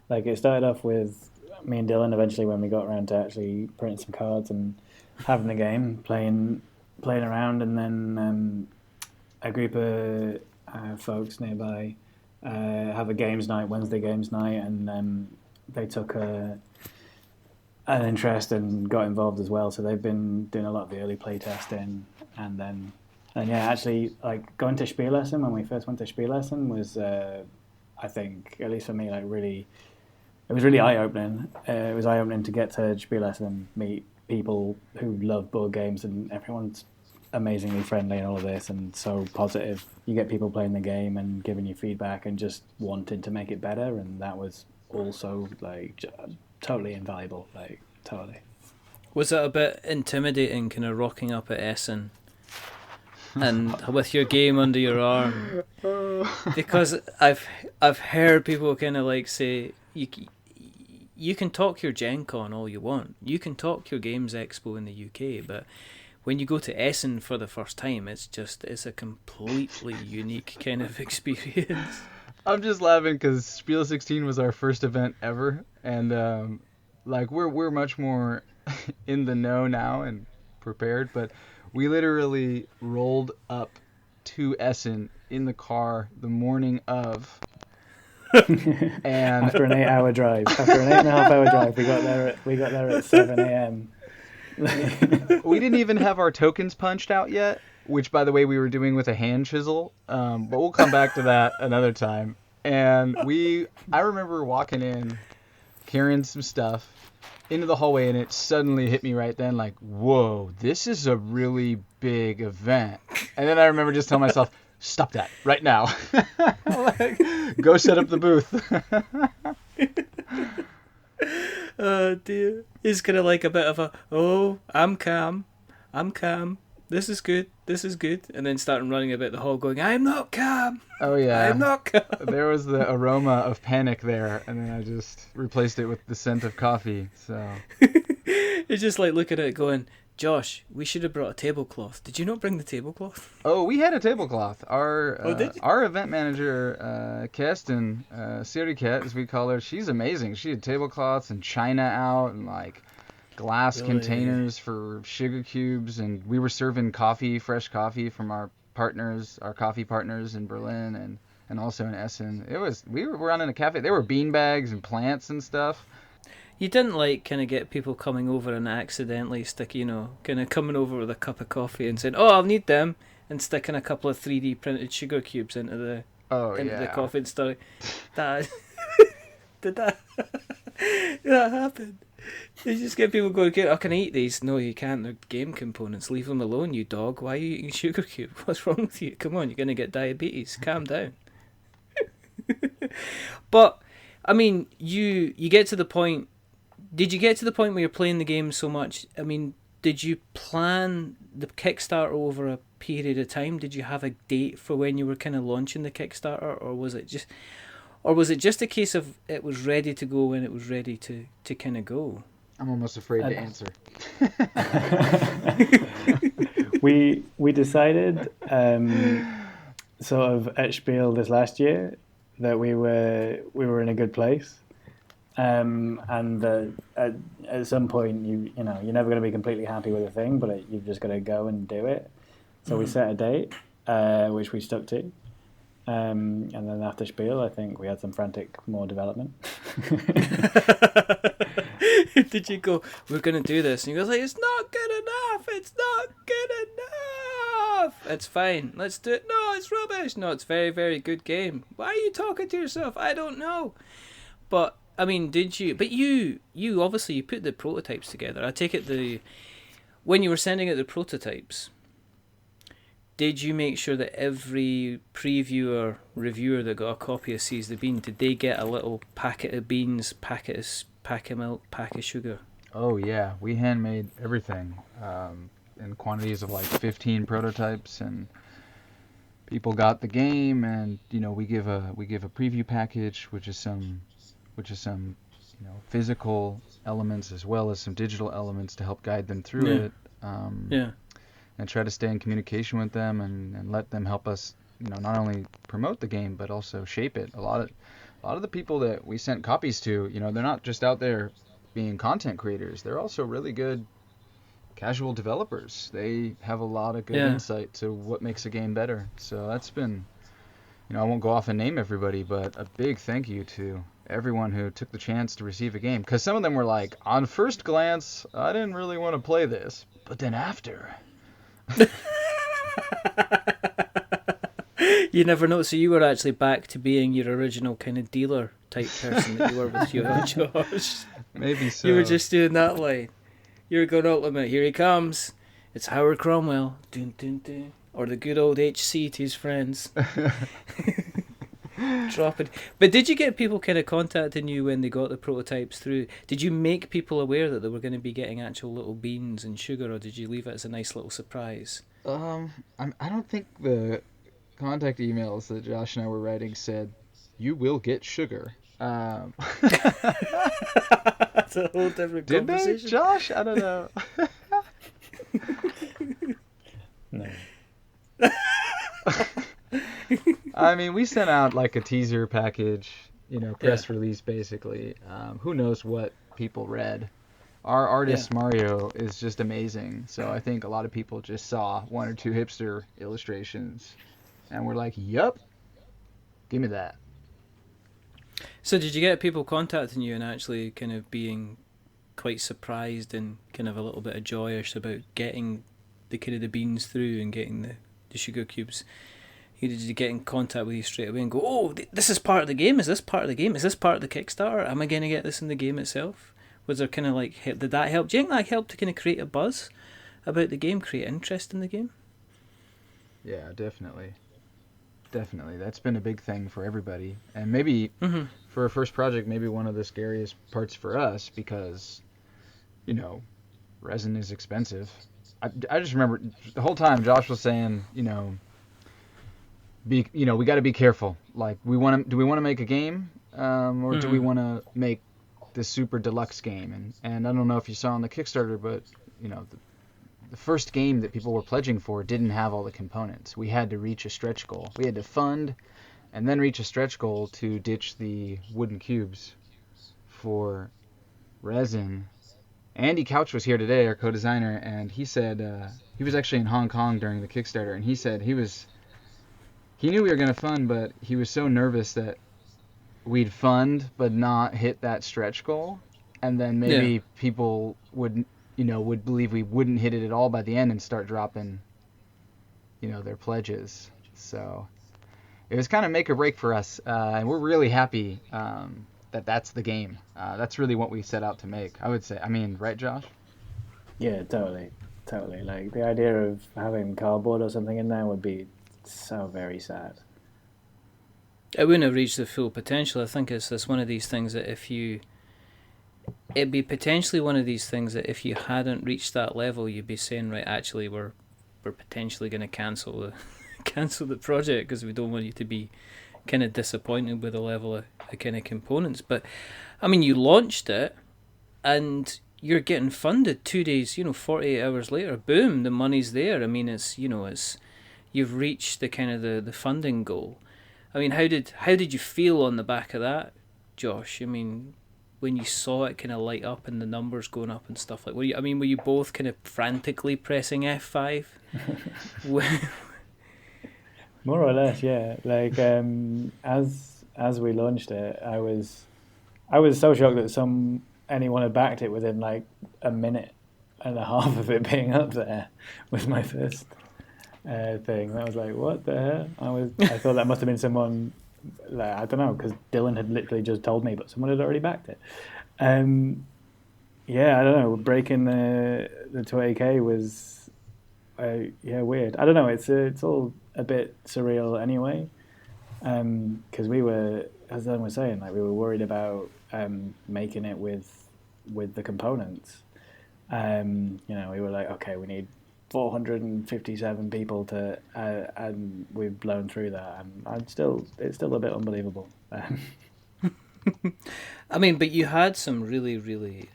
Like, it started off with me and Dylan. Eventually, when we got around to actually printing some cards and having the game, playing around, and then a group of folks nearby have a games night, Wednesday games night, and they took an interest and got involved as well. So they've been doing a lot of the early play testing, and actually, like, going to Spielessen, when we first went to Spielessen, was I think, at least for me, like, really, it was really eye-opening. It was eye-opening to get to Spielessen and meet people who love board games, and everyone's amazingly friendly and all of this, and so positive. You get people playing the game and giving you feedback and just wanting to make it better, and that was also, like, totally invaluable, like, totally. Was it a bit intimidating, kind of rocking up at Essen and with your game under your arm? Because I've heard people kind of like say, you can talk your Gen Con all you want, you can talk your Games Expo in the UK, but when you go to Essen for the first time, it's a completely unique kind of experience. I'm just laughing because Spiel 16 was our first event ever, and like, we're much more in the know now and prepared, but we literally rolled up to Essen in the car the morning of. And after an 8-hour drive, after an 8.5-hour drive, we got there at 7 a.m. We didn't even have our tokens punched out yet, which, by the way, we were doing with a hand chisel. But we'll come back to that another time. And I remember walking in, carrying some stuff into the hallway, and it suddenly hit me right then, like, whoa, this is a really big event. And then I remember just telling myself, stop that right now. Like, go set up the booth. Oh dear. It's kind of like a bit of a, I'm calm, this is good, and then starting running about the hall going, I'm not calm. Oh yeah, I'm not calm. There was the aroma of panic there, and then I just replaced it with the scent of coffee. So it's just like looking at it going, Josh, we should have brought a tablecloth. Did you not bring the tablecloth? Oh, we had a tablecloth. Our did you? Our event manager, Kirsten, Siriket, as we call her, she's amazing. She had tablecloths and china out, and like, glass Really? containers for sugar cubes, and we were serving coffee, fresh coffee from our partners, our coffee partners in Berlin and also in Essen. We were running a cafe. There were bean bags and plants and stuff. You didn't like kind of get people coming over and accidentally stick, kind of coming over with a cup of coffee and saying, "Oh, I'll need them," and sticking a couple of 3D printed sugar cubes into the Oh into the yeah. coffee and stuff. That did that did that happen? You just get people going, "Oh, can I eat these?" No, you can't. They're game components. Leave them alone, you dog. Why are you eating sugar cube? What's wrong with you? Come on, you're gonna get diabetes. Calm down. But I mean, you get to the point. Did you get to the point where you're playing the game so much? I mean, did you plan the Kickstarter over a period of time? Did you have a date for when you were kind of launching the Kickstarter, or was it just a case of it was ready to go when it was ready to kind of go? I'm almost afraid to answer. We decided sort of at Spiel this last year that we were in a good place. And at some point, you're never going to be completely happy with a thing, but you've just got to go and do it. So we set a date, which we stuck to. And then after Spiel, I think we had some more development. Did you go, "We're going to do this"? And you go, like, "It's not good enough. It's not good enough. It's fine. Let's do it." "No, it's rubbish." "No, it's very, very good game." "Why are you talking to yourself?" "I don't know." But I mean, did you? But you obviously you put the prototypes together. I take it when you were sending out the prototypes, did you make sure that every previewer, reviewer that got a copy of Seize the Bean, did they get a little packet of beans, packet of milk, packet of sugar? Oh yeah, we handmade everything in quantities of like 15 prototypes, and people got the game, and we give a preview package, which is some physical elements as well as some digital elements to help guide them through it. And try to stay in communication with them and let them help us, not only promote the game but also shape it. A lot of the people that we sent copies to, they're not just out there being content creators. They're also really good casual developers. They have a lot of good insight to what makes a game better. So that's been, I won't go off and name everybody, but a big thank you to everyone who took the chance to receive a game. Because some of them were like, on first glance, I didn't really want to play this, but then after... You never know. So you were actually back to being your original kind of dealer type person that you were with you and Josh. Maybe so. You were just doing that line. You were going, "Oh, look a minute, here he comes. It's Howard Cromwell." Dun, dun, dun. Or the good old HC to his friends. Dropping. But did you get people kind of contacting you when they got the prototypes through? Did you make people aware that they were going to be getting actual little beans and sugar, or did you leave it as a nice little surprise? I don't think the contact emails that Josh and I were writing said, "You will get sugar." That's a whole different Did conversation. they, Josh? I don't know. No. I mean, we sent out like a teaser package, press release basically. Who knows what people read. Our artist Mario is just amazing, so I think a lot of people just saw one or two hipster illustrations and were like, "Yup, give me that." So did you get people contacting you and actually kind of being quite surprised and kind of a little bit of joyous about getting the kind of the beans through and getting the sugar cubes? Did you get in contact with you straight away and go, "Oh, this is part of the game? Is this part of the game? Is this part of the Kickstarter? Am I going to get this in the game itself?" Was there kind of like, did that help? Do you think that helped to kind of create a buzz about the game, create interest in the game? Yeah, definitely. That's been a big thing for everybody, and maybe for a first project, maybe one of the scariest parts for us, because resin is expensive. I just remember the whole time Josh was saying, we got to be careful. Like, do we want to make a game, or do we want to make this super deluxe game? And I don't know if you saw on the Kickstarter, but the first game that people were pledging for didn't have all the components. We had to reach a stretch goal. We had to fund and then reach a stretch goal to ditch the wooden cubes for resin Andy Couch was here today, our co-designer, and he said he was actually in Hong Kong during the Kickstarter, and he said he knew we were gonna fund, but he was so nervous that we'd fund but not hit that stretch goal, and then maybe people would believe we wouldn't hit it at all by the end and start dropping, their pledges. So it was kind of make or break for us, and we're really happy that that's the game. That's really what we set out to make, I would say. I mean, right, Josh? Yeah, totally. Like, the idea of having cardboard or something in there would be so very sad. It wouldn't have reached the full potential. I think it's one of these things that it'd be potentially one of these things that if you hadn't reached that level, you'd be saying, right, actually, we're potentially going to cancel the project because we don't want you to be kind of disappointed with the level of kind of components. But I mean, you launched it and you're getting funded 2 days, 48 hours later, boom, the money's there. I mean, it's you've reached the kind of the funding goal. I mean, how did you feel on the back of that, Josh? I mean, when you saw it kind of light up and the numbers going up and stuff like, were you both kind of frantically pressing F5? More or less, yeah. Like, as we launched it, I was so shocked that anyone had backed it within like a minute and a half of it being up there with my first thing. That was like, what the hell? I thought that must have been someone, like, I don't know, because Dylan had literally just told me, but someone had already backed it. Yeah, I don't know. Breaking the 20K was, weird. I don't know. It's all a bit surreal anyway, because we were, as Dylan was saying, like, we were worried about making it with the components. We were like, okay, we need 457 people to, and we've blown through that, and it's still a bit unbelievable. I mean, but you had some really, really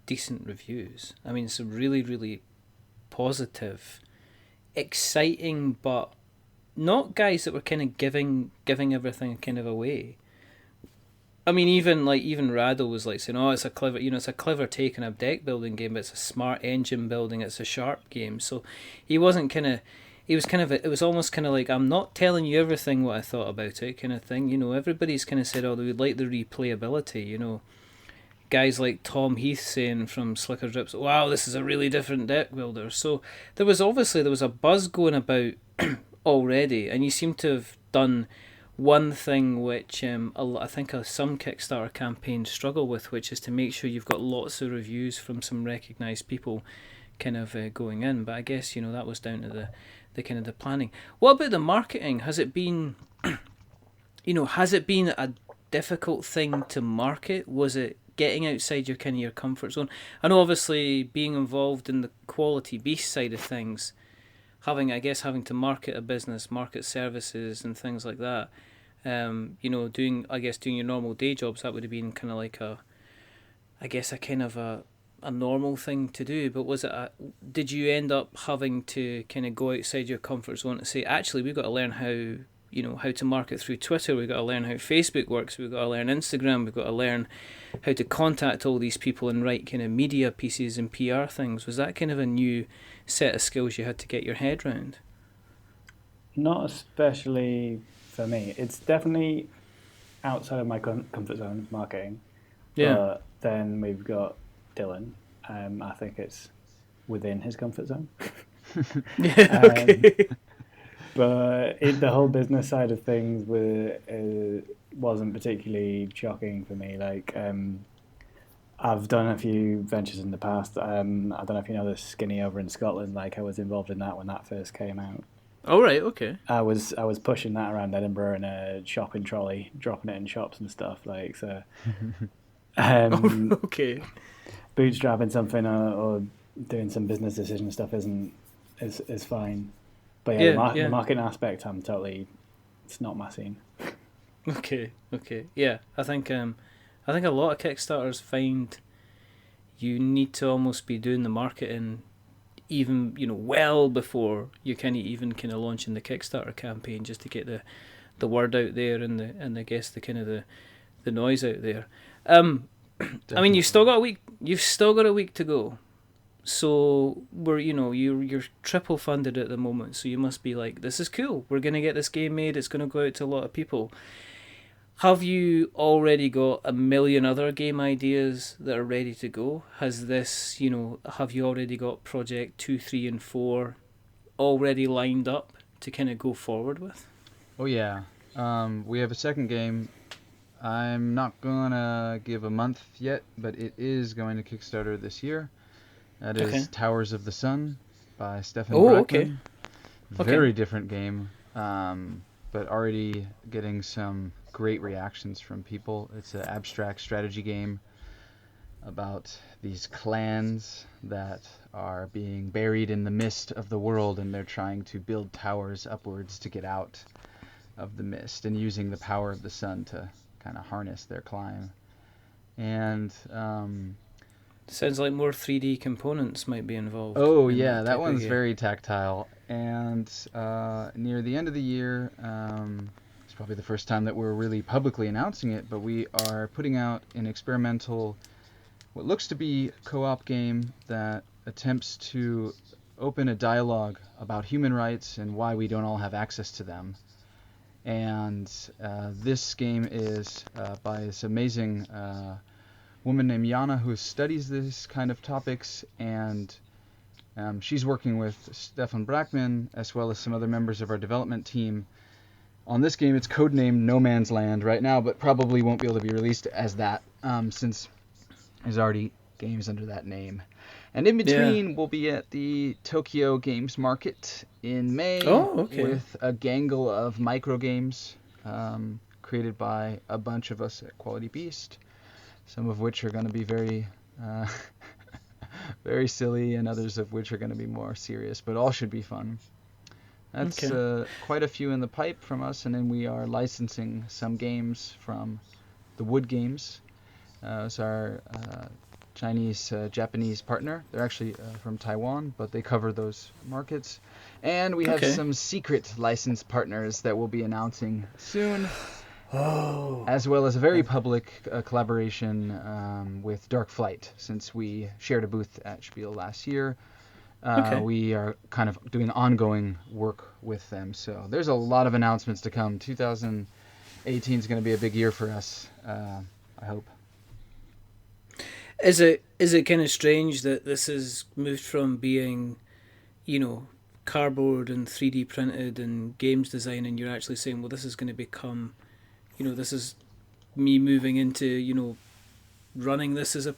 decent reviews. I mean, some really, really positive, exciting, but not guys that were kind of giving everything kind of away. I mean, even Radl was like saying, "Oh, it's a clever take on a deck building game, but it's a smart engine building. It's a sharp game." So he wasn't it was almost kind of like, I'm not telling you everything what I thought about it, kind of thing. Everybody's kind of said, "Oh, they would like the replayability." Guys like Tom Heath saying from Slicker Drips, "Wow, this is a really different deck builder." So there was a buzz going about already, and you seem to have done one thing which I think some Kickstarter campaigns struggle with, which is to make sure you've got lots of reviews from some recognised people kind of going in. But I guess, that was down to the kind of the planning. What about the marketing? Has it been, has it been a difficult thing to market? Was it getting outside your comfort zone? I know obviously being involved in the quality beast side of things, having to market a business, market services and things like that, doing your normal day jobs, that would have been kind of like a normal thing to do. But did you end up having to kind of go outside your comfort zone to say, actually, we've got to learn how to market through Twitter, we've got to learn how Facebook works, we've got to learn Instagram, we've got to learn how to contact all these people and write kind of media pieces and PR things? Was that kind of a new set of skills you had to get your head round? Not especially for me. It's definitely outside of my comfort zone, marketing. Yeah. But then we've got Dylan. I think it's within his comfort zone. Yeah, okay. But the whole business side of things wasn't particularly shocking for me. Like, I've done a few ventures in the past. I don't know if you know the Skinny over in Scotland. Like, I was involved in that when that first came out. Oh, right, okay. I was pushing that around Edinburgh in a shopping trolley, dropping it in shops and stuff. Like, so. Okay. Bootstrapping something or doing some business decision stuff is fine. But the marketing aspect, it's not my scene. Okay. Yeah, I think a lot of Kickstarters find you need to almost be doing the marketing even, well before you even launching the Kickstarter campaign, just to get the word out there and I guess the kind of the noise out there. I mean, you've still got a week. You've still got a week to go. So you're triple funded at the moment. So you must be like, this is cool. We're gonna get this game made. It's gonna go out to a lot of people. Have you already got a million other game ideas that are ready to go? Has this, have you already got project 2, 3, and 4 already lined up to kind of go forward with? Oh yeah, we have a second game. I'm not gonna give a month yet, but it is going to Kickstarter this year. That is Towers of the Sun by Stefan Brackman. Okay. Very different game, but already getting some great reactions from people. It's an abstract strategy game about these clans that are being buried in the mist of the world, and they're trying to build towers upwards to get out of the mist, and using the power of the sun to kind of harness their climb. And sounds like more 3D components might be involved. Oh yeah, that one's very tactile. And near the end of the year, it's probably the first time that we're really publicly announcing it, but we are putting out an experimental, what looks to be co-op game that attempts to open a dialogue about human rights and why we don't all have access to them. And this game is by this amazing woman named Jana who studies this kind of topics, and she's working with Stefan Brackman as well as some other members of our development team on this game. It's codenamed No Man's Land right now, but probably won't be able to be released as that since there's already games under that name. And in between, we'll be at the Tokyo Games Market in May with a gangle of micro games created by a bunch of us at Quality Beast, some of which are going to be very very silly, and others of which are going to be more serious, but all should be fun. That's quite a few in the pipe from us, and then we are licensing some games from the Wood Games. It's our Chinese-Japanese partner. They're actually from Taiwan, but they cover those markets. And we have some secret license partners that we'll be announcing soon. As well as a very public collaboration with Dark Flight, since we shared a booth at Spiel last year. We are kind of doing ongoing work with them. So there's a lot of announcements to come. 2018 is going to be a big year for us, I hope. Is it kind of strange that this has moved from being, cardboard and 3D printed and games design, and you're actually saying, well, this is going to become, this is me moving into, running this as a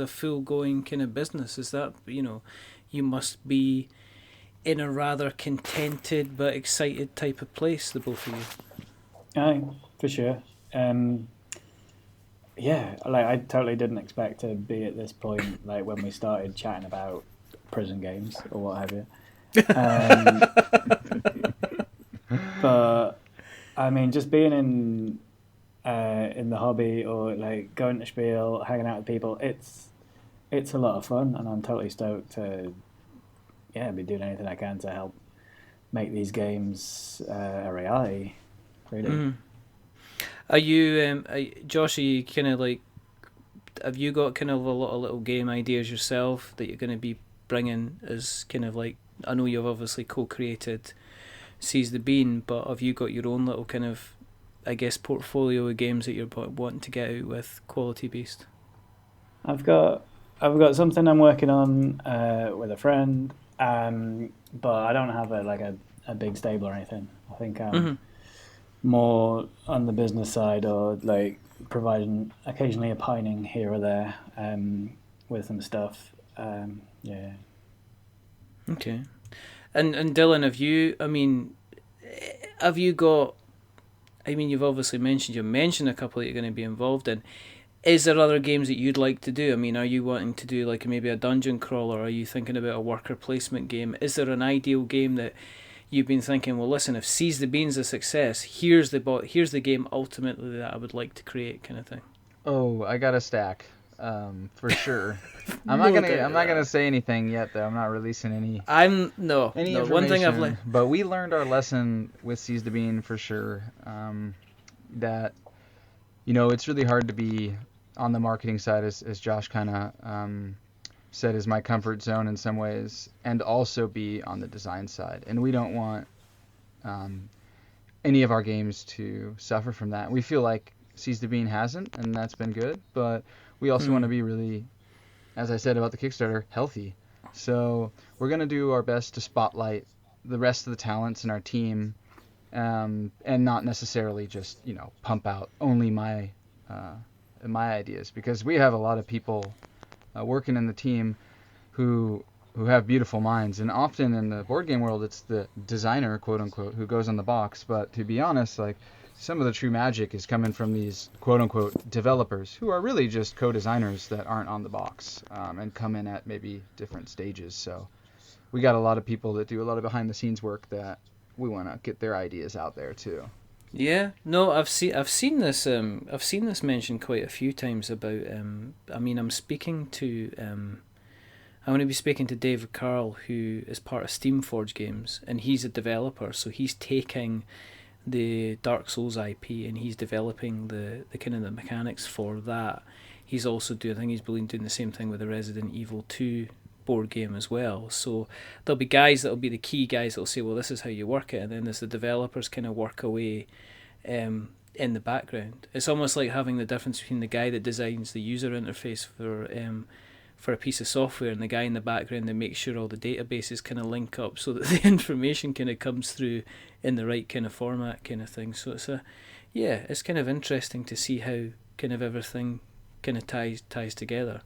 full going kind of business? Is that, you must be in a rather contented but excited type of place, the both of you. Aye, for sure. I totally didn't expect to be at this point, like when we started chatting about prison games or what have you. But I mean, just being in the hobby, or like going to Spiel, hanging out with people, it's a lot of fun, and I'm totally stoked to be doing anything I can to help make these games a reality. Really. Mm. Are you, Josh? Are you kind of like, have you got kind of a lot of little game ideas yourself that you're going to be bringing as kind of like? I know you've obviously co-created Seize the Bean, but have you got your own little kind of, I guess, portfolio of games that you're wanting to get out with Quality Beast? I've got something I'm working on with a friend, but I don't have a big stable or anything. I think I'm more on the business side, or like providing occasionally opining here or there with some stuff. Okay. And Dylan, have you got, you've obviously mentioned a couple that you're going to be involved in. Is there other games that you'd like to do? Are you wanting to do like maybe a dungeon crawler? Are you thinking about a worker placement game? Is there an ideal game that you've been thinking, well, listen, if Seize the Bean's a success, here's the game ultimately that I would like to create, kind of thing? Oh, I got a stack, for sure. I'm not gonna say anything yet, though. I'm not releasing any. Information. One thing I've learned. But we learned our lesson with Seize the Bean for sure. That it's really hard to be on the marketing side, as Josh kind of said, is my comfort zone in some ways, and also be on the design side. And we don't want any of our games to suffer from that. We feel like Seize the Bean hasn't, and that's been good, but we also want to be really, as I said about the Kickstarter, healthy. So we're going to do our best to spotlight the rest of the talents in our team, and not necessarily just, pump out only my ideas, because we have a lot of people working in the team who have beautiful minds, and often in the board game world it's the designer, quote unquote, who goes on the box. But to be honest, like, some of the true magic is coming from these quote unquote developers, who are really just co-designers that aren't on the box, and come in at maybe different stages. So we got a lot of people that do a lot of behind the scenes work that we want to get their ideas out there too. Yeah, no, I've seen this mentioned quite a few times about. I'm going to be speaking to David Carl, who is part of Steamforge Games, and he's a developer. So he's taking the Dark Souls IP and he's developing the kind of the mechanics for that. He's also doing the same thing with the Resident Evil 2 board game as well. So there'll be guys that'll be the key guys that'll say, well, this is how you work it, and then there's the developers kind of work away in the background. It's almost like having the difference between the guy that designs the user interface for a piece of software and the guy in the background that makes sure all the databases kind of link up so that the information kind of comes through in the right kind of format kind of thing. So it's kind of interesting to see how kind of everything kind of ties together.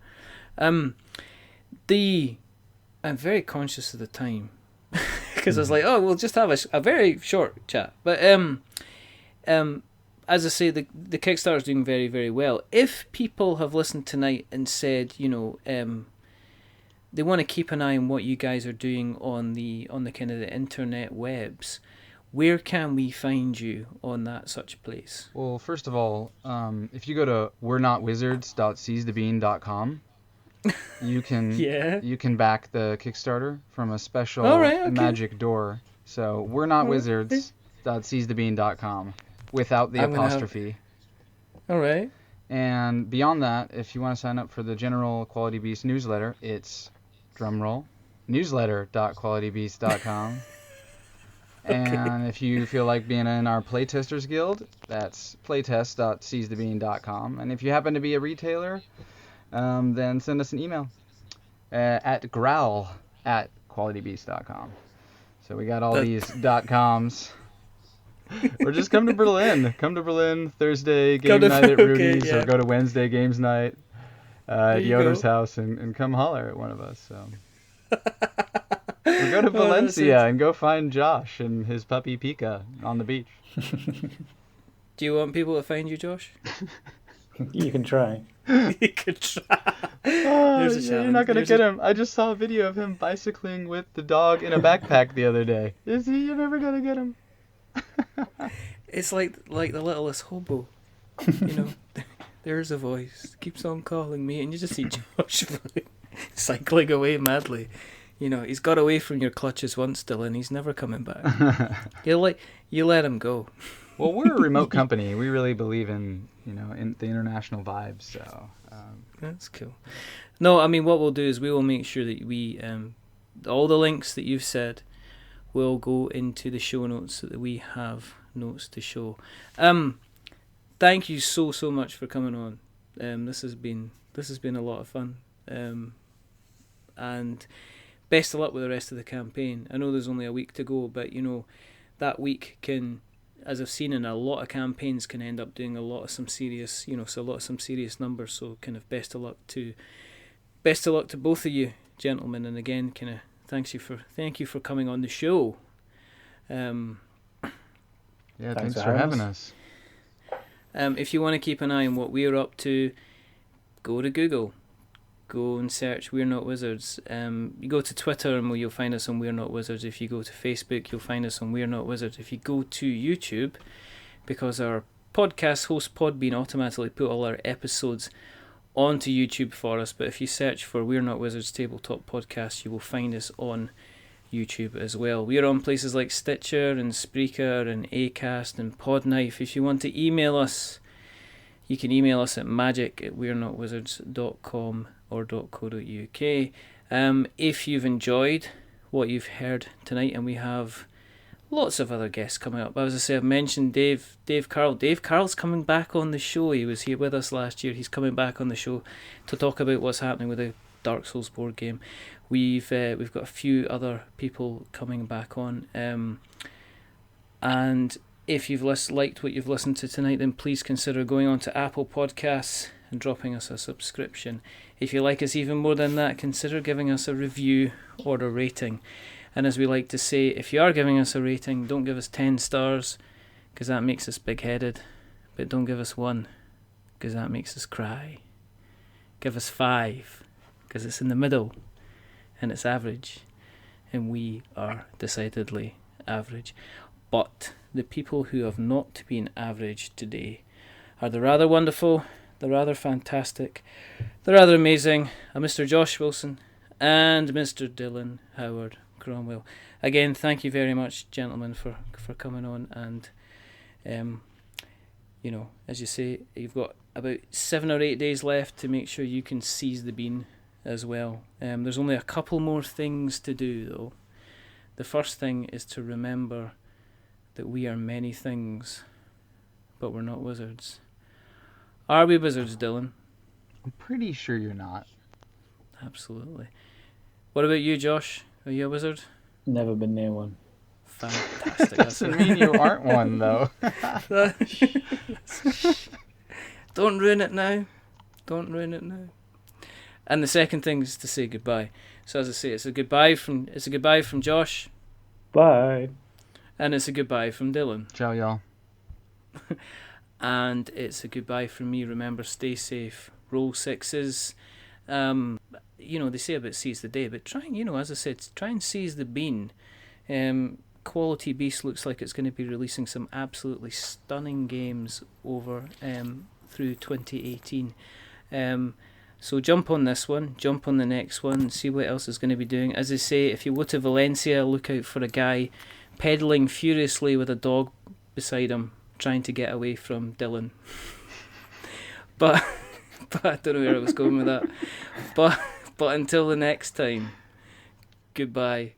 I'm very conscious of the time because I was like, we'll just have a very short chat. But as I say, the Kickstarter is doing very, very well. If people have listened tonight and said, they want to keep an eye on what you guys are doing on the kind of the internet webs, where can we find you on that such place? Well, first of all, if you go to we'renotwizards.seizethebean.com, you can you can back the Kickstarter from a special magic door. So we'renotwizards.seizethebean.com without the apostrophe. All right. And beyond that, if you want to sign up for the general Quality Beast newsletter, it's drumroll newsletter.qualitybeast.com. And if you feel like being in our Playtesters Guild, that's playtest.seizethebean.com. And if you happen to be a retailer, then send us an email at growl@qualitybeast.com. So we got all these .coms. Or just come to Berlin. Come to Berlin Thursday game night at Rudy's, or go to Wednesday games night at Yoder's house and come holler at one of us. So. Or go to Valencia and go find Josh and his puppy Pika on the beach. Do you want people to find you, Josh? You can try. You can try. You're not going to get him. I just saw a video of him bicycling with the dog in a backpack the other day. You're never going to get him. It's like the littlest hobo. There's a voice keeps on calling me, and you just see Josh cycling away madly. He's got away from your clutches once, Dylan. He's never coming back. You let him go. Well, we're a remote company. We really believe in in the international vibes. So that's cool. No, I mean, what we'll do is we will make sure that we all the links that you've said will go into the show notes so that we have notes to show. Thank you so much for coming on. This has been a lot of fun. And best of luck with the rest of the campaign. I know there's only a week to go, but that week can, as I've seen in a lot of campaigns, can end up doing a lot of some serious numbers. So kind of best of luck to both of you, gentlemen. And again, kind of thank you for coming on the show. Thanks for having us. If you want to keep an eye on what we're up to, go to Google. Go and search We're Not Wizards. You go to Twitter and you'll find us on We're Not Wizards. If you go to Facebook, you'll find us on We're Not Wizards. If you go to YouTube, because our podcast host Podbean automatically put all our episodes onto YouTube for us, but if you search for We're Not Wizards Tabletop Podcast, you will find us on YouTube as well. We are on places like Stitcher and Spreaker and Acast and Podknife. If you want to email us, You can email us at magic@wearenotwizards.com or .co.uk. If you've enjoyed what you've heard tonight, and we have lots of other guests coming up. As I say, I've mentioned Dave Carroll. Dave Carroll's coming back on the show. He was here with us last year. He's coming back on the show to talk about what's happening with the Dark Souls board game. We've got a few other people coming back on. And if you've liked what you've listened to tonight, then please consider going on to Apple Podcasts and dropping us a subscription. If you like us even more than that, consider giving us a review or a rating. And as we like to say, if you are giving us a rating, don't give us 10 stars, because that makes us big-headed. But don't give us 1, because that makes us cry. Give us 5, because it's in the middle, and it's average. And we are decidedly average. But the people who have not been average today are the rather wonderful, the rather fantastic, the rather amazing, Mr. Josh Wilson and Mr. Dylan Howard Cromwell. Again, thank you very much, gentlemen, for coming on. And, as you say, you've got about 7 or 8 days left to make sure you can seize the bean as well. There's only a couple more things to do, though. The first thing is to remember that we are many things, but we're not wizards. Are we wizards, Dylan? I'm pretty sure you're not. Absolutely. What about you, Josh? Are you a wizard? Never been near one. Fantastic. Doesn't mean you aren't one, though. Don't ruin it now. Don't ruin it now. And the second thing is to say goodbye. So as I say, it's a goodbye from Josh. Bye. And it's a goodbye from Dylan. Ciao, y'all. And it's a goodbye from me. Remember, stay safe. Roll 6s. They say about seize the day, but try and, as I said, try and seize the bean. Quality Beast looks like it's going to be releasing some absolutely stunning games over through 2018. So jump on this one, jump on the next one, see what else is going to be doing. As I say, if you go to Valencia, look out for a guy pedaling furiously with a dog beside him, trying to get away from Dylan. But I don't know where I was going with that. But until the next time, goodbye.